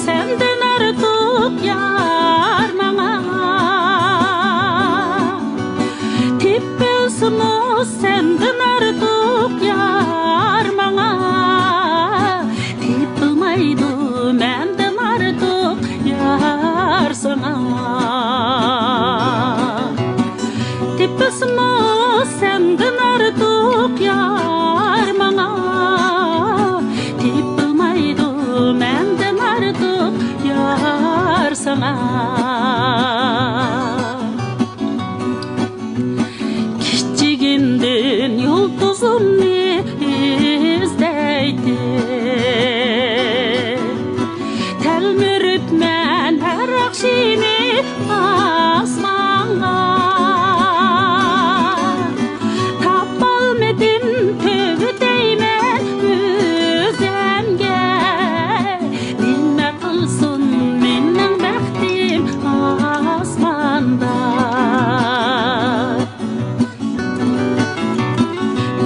Senden artık yar bana Tip bilsiniz senden artık yar bana Tip bilmaydı menden artık yar sana Tip bilsiniz senden artık yar bana Tip bilmaydı menden artık yar sana Kiçiginden yıldızımı izleydi Telmirip men her akşini asmanga Tapalmedim tövbe deymen üzemge Nime kılsın menin bektim asmanda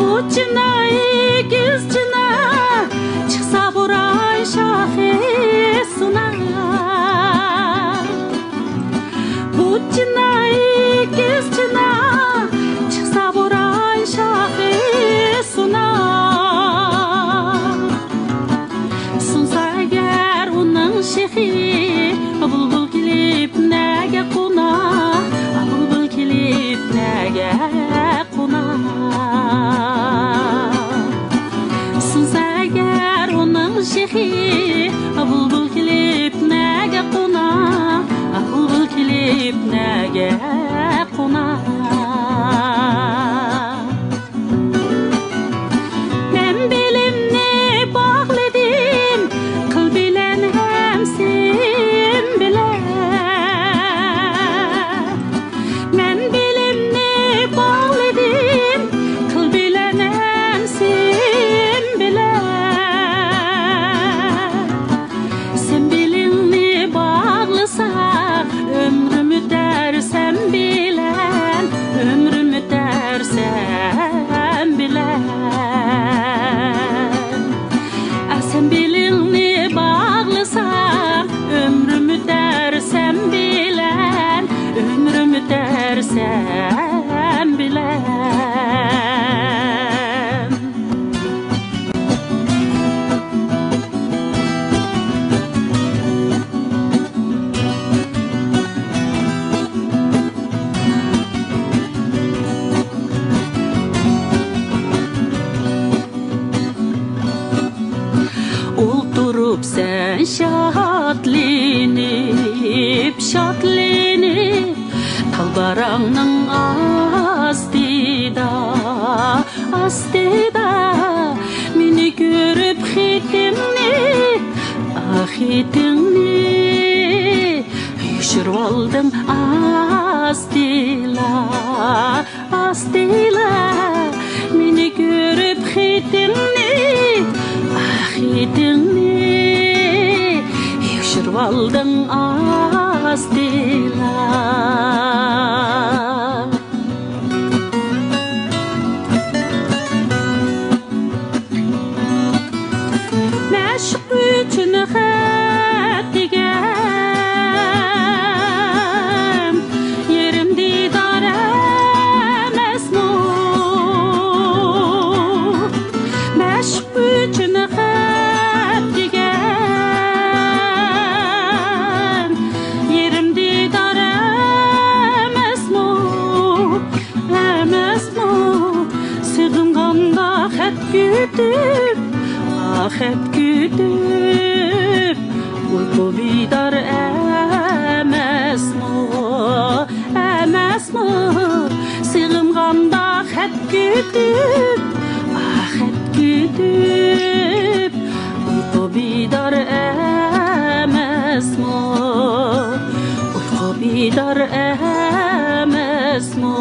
Bu cinayı gizcine çıksa buray şahısına Bu cinayı gizcine çıksa buray şahısına Sunsa eğer onun şeyhi bulbul kilip nege kuna Bulbul kilip nege kuna Sunsa eğer onun şeyhi bulbul kilip nege kuna Bulbul kilip nege kuna Ben bilimni bağladım Kıl bilen hem sen bilen Ben bilimni bağladım Kıl bilen hem sen bilen Sen bilimni bağlasa Ömrümü dersem bilen Ömrümü dersem bilen Sen bilimni bağlısam Ömrümü dersem bilen Ömrümü dersem bilen Oturup sen şatlinip şatlinip Talbarağının astida Meni görüp hitimni hitimni Yüşürüp aldım astila Meni görüp hitimni hitimni Yüşürüp aldım astila Meşk üçün xət digəm Yerim didar əməsmu Meşk üçün xət digəm Yerim didar əməsmu Sığınğanda xət güdüb Xət güdüb Uyku bidar əməsmu Sığınğanda xət hep güdüp uyku bidar emesmo, uyku bidar emesmo.